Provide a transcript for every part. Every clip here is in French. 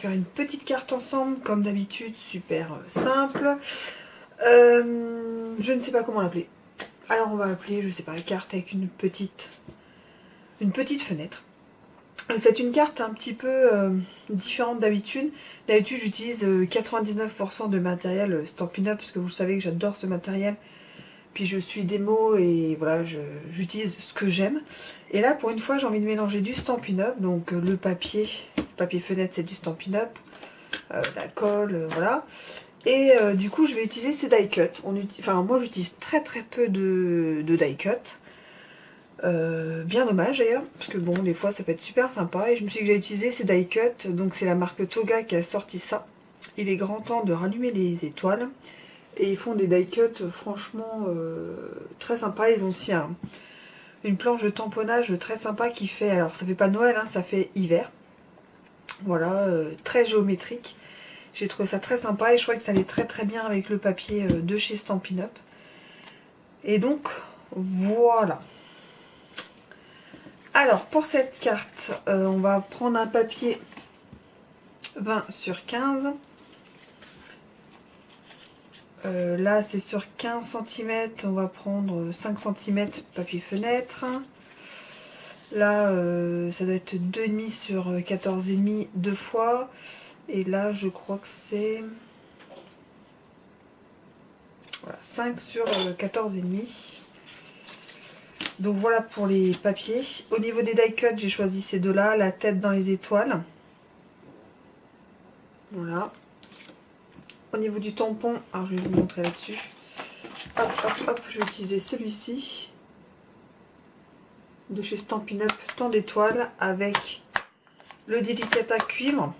faire une petite carte ensemble, comme d'habitude, super simple. Je ne sais pas comment l'appeler. Alors on va appeler, je sais pas, carte avec une petite fenêtre. C'est une carte un petit peu différente d'habitude. D'habitude j'utilise 99% de matériel Stampin' Up, parce que vous savez que j'adore ce matériel. Puis je suis démo et voilà, j'utilise ce que j'aime. Et là pour une fois j'ai envie de mélanger du Stampin' Up. Donc le papier fenêtre c'est du Stampin' Up. La colle, voilà. Et du coup je vais utiliser ces die cut. Enfin moi j'utilise très peu de die cut. Bien dommage d'ailleurs, parce que bon des fois ça peut être super sympa. Et je me suis dit que j'allais utiliser ces die cut. Donc c'est la marque Toga qui a sorti ça. Il est grand temps de rallumer les étoiles. Et ils font des die cut franchement très sympa. Ils ont aussi une planche de tamponnage très sympa qui fait, alors ça fait pas Noël, hein, ça fait hiver. Voilà, très géométrique. J'ai trouvé ça très sympa et je trouvais que ça allait très bien avec le papier de chez Stampin' Up. Et donc voilà. Alors pour cette carte, on va prendre un papier 20 sur 15. Là c'est sur 15 cm, on va prendre 5 cm papier fenêtre. Là ça doit être 2,5 sur 14,5 deux fois. Et là je crois que c'est voilà, 5 sur 14,5. Donc voilà pour les papiers. Au niveau des die cut, j'ai choisi ces deux là, la tête dans les étoiles. Voilà. Au niveau du tampon, alors je vais vous montrer là-dessus. Hop, je vais utiliser celui-ci de chez Stampin' Up, tant d'étoiles, avec le délicata cuivre.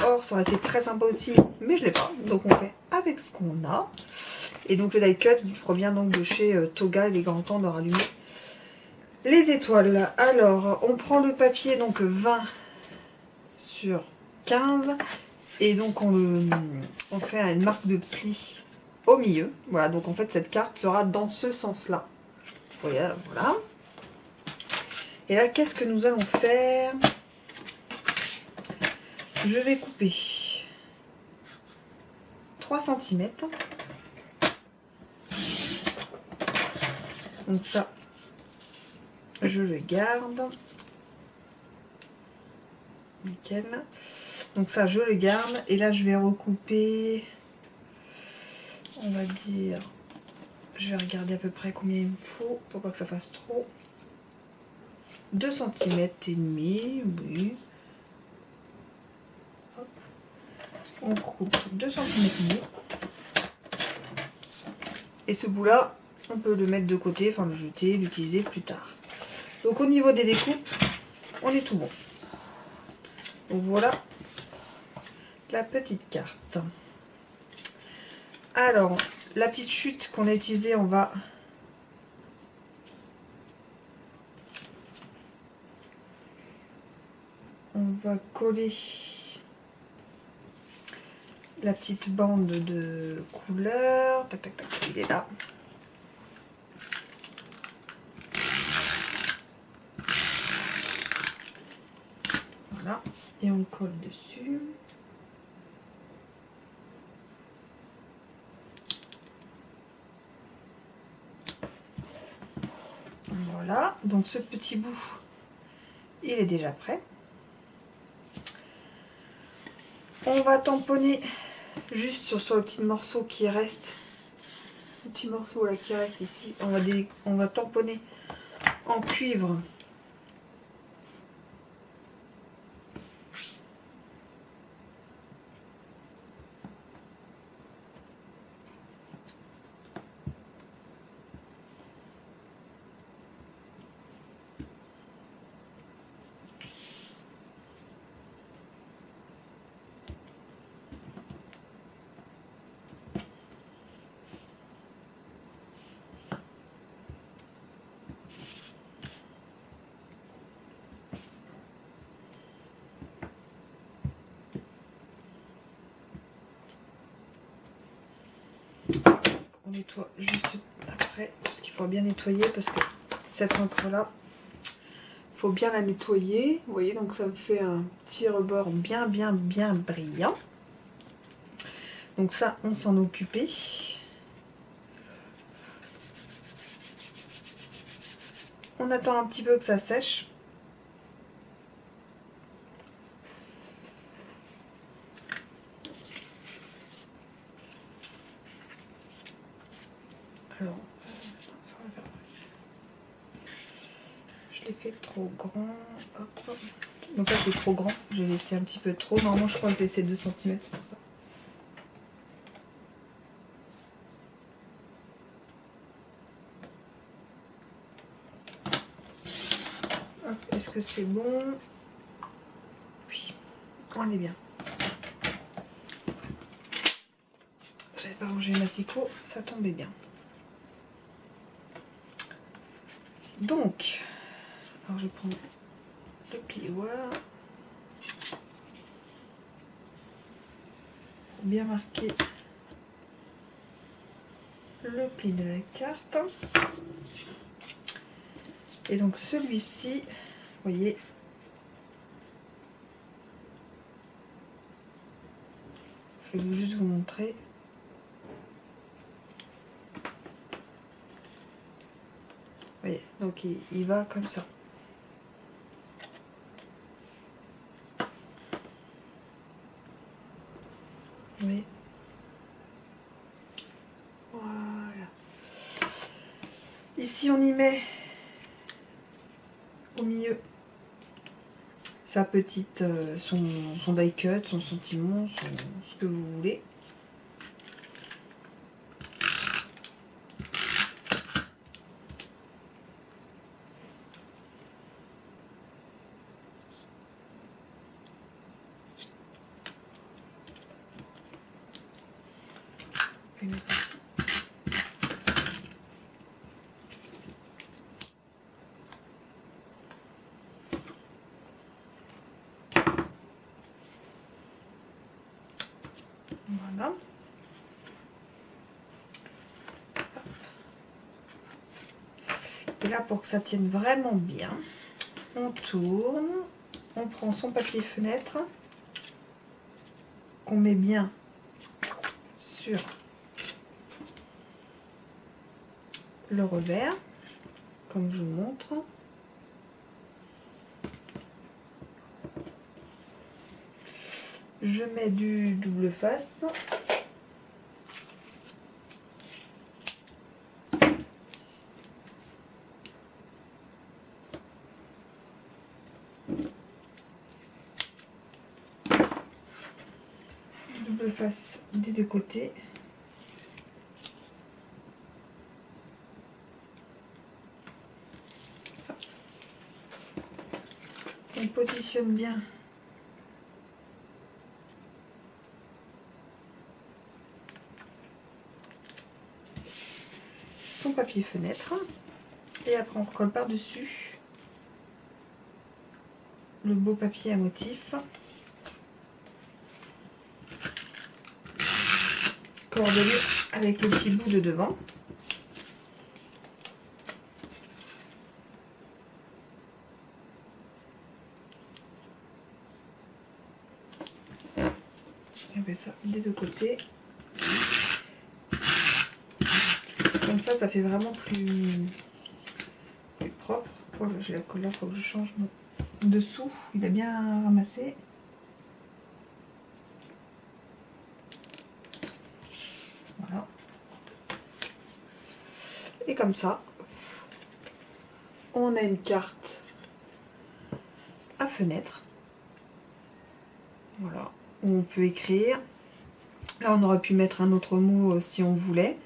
Or ça aurait été très sympa aussi, mais je l'ai pas, donc on fait avec ce qu'on a. Et donc le die cut provient donc de chez Toga. Il est grand temps de rallumer les étoiles. Alors on prend le papier donc 20 sur 15 et donc on fait une marque de pli au milieu. Voilà, donc en fait cette carte sera dans ce sens là. Voilà. Et là qu'est-ce que nous allons faire? Je vais couper 3 cm. Donc ça, je le garde. Nickel. Donc ça, je le garde. Et là, je vais recouper, on va dire, je vais regarder à peu près combien il me faut pour pas que ça fasse trop. 2 cm et demi, oui. Hop. On recoupe 2 cm et demi. Et ce bout là, on peut le mettre de côté, enfin le jeter, l'utiliser plus tard. Donc au niveau des découpes, on est tout bon. Donc voilà la petite carte. Alors, la petite chute qu'on a utilisée, on va coller la petite bande de couleur. Tac, il est là. Voilà, et on colle dessus. Voilà, donc ce petit bout, il est déjà prêt. On va tamponner juste sur le petit morceau qui reste. Le petit morceau là qui reste ici, on va tamponner en cuivre. On nettoie juste après, parce qu'il faut bien nettoyer, parce que cette encre là, faut bien la nettoyer. Vous voyez, donc ça me fait un petit rebord bien brillant. Donc ça, on s'en occupait. On attend un petit peu que ça sèche. Alors, ça va faire... je l'ai fait trop grand. Hop. Donc là, c'est trop grand. J'ai laissé un petit peu trop. Normalement, je crois que je laissais 2 cm. C'est pour ça. Est-ce que c'est bon? Oui, on est bien. J'avais pas rangé le massicot, ça tombait bien. Donc, alors je prends le plioir pour bien marquer le pli de la carte. Et donc celui-ci, vous voyez, je vais juste vous montrer. Vous voyez, donc il va comme ça. Vous voyez. Voilà. Ici, on y met au milieu sa petite, son die cut, son centimon, ce que vous voulez. Je vais mettre ici. Voilà. Et là, pour que ça tienne vraiment bien, on tourne, on prend son papier fenêtre, qu'on met bien sur le revers, comme je vous montre. Je mets du double face. Double face des deux côtés. On positionne bien son papier fenêtre et après on recolle par dessus le beau papier à motif coordonné avec le petit bout de devant. On fait ça des deux côtés. Comme ça fait vraiment plus propre. Oh, j'ai la colle là, il faut que je change mon dessous. Il a bien ramassé. Voilà. Et comme ça, on a une carte à fenêtre. Voilà. Où on peut écrire. Là, on aurait pu mettre un autre mot si on voulait.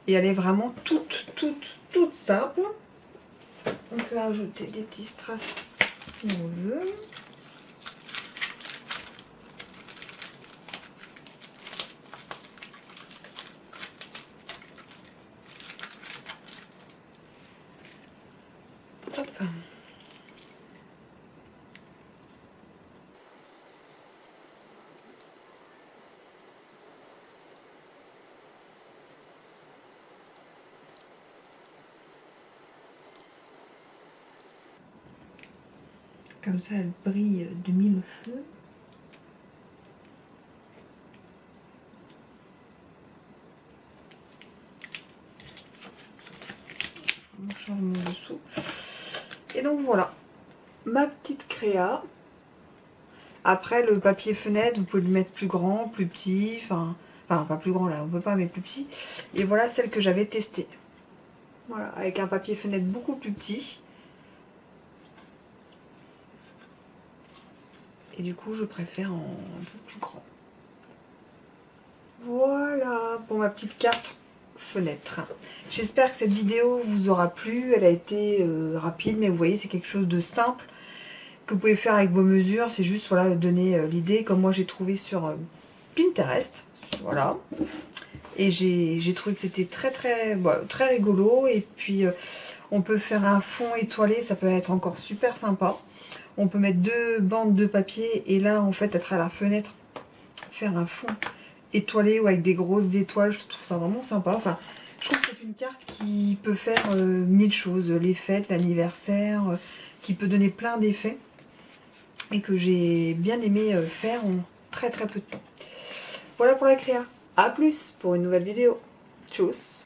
Et elle est vraiment toute simple. On peut ajouter des petits strass si on veut. Hop. Comme ça, elle brille de mille feux. On change mon dessous. Et donc voilà, ma petite créa. Après, le papier fenêtre, vous pouvez le mettre plus grand, plus petit, enfin pas plus grand là, on peut pas, mais plus petit. Et voilà celle que j'avais testée. Voilà, avec un papier fenêtre beaucoup plus petit. Et du coup, je préfère en un peu plus grand. Voilà pour ma petite carte fenêtre. J'espère que cette vidéo vous aura plu. Elle a été rapide, mais vous voyez, c'est quelque chose de simple que vous pouvez faire avec vos mesures. C'est juste, voilà, donner l'idée, comme moi j'ai trouvé sur Pinterest. Voilà. Et j'ai trouvé que c'était très rigolo. Et puis, on peut faire un fond étoilé, ça peut être encore super sympa. On peut mettre 2 bandes de papier et là, en fait, à travers la fenêtre, faire un fond étoilé ou avec des grosses étoiles. Je trouve ça vraiment sympa. Enfin, je trouve que c'est une carte qui peut faire 1000 choses. Les fêtes, l'anniversaire, qui peut donner plein d'effets. Et que j'ai bien aimé faire en très peu de temps. Voilà pour la créa. A plus pour une nouvelle vidéo. Tchuss.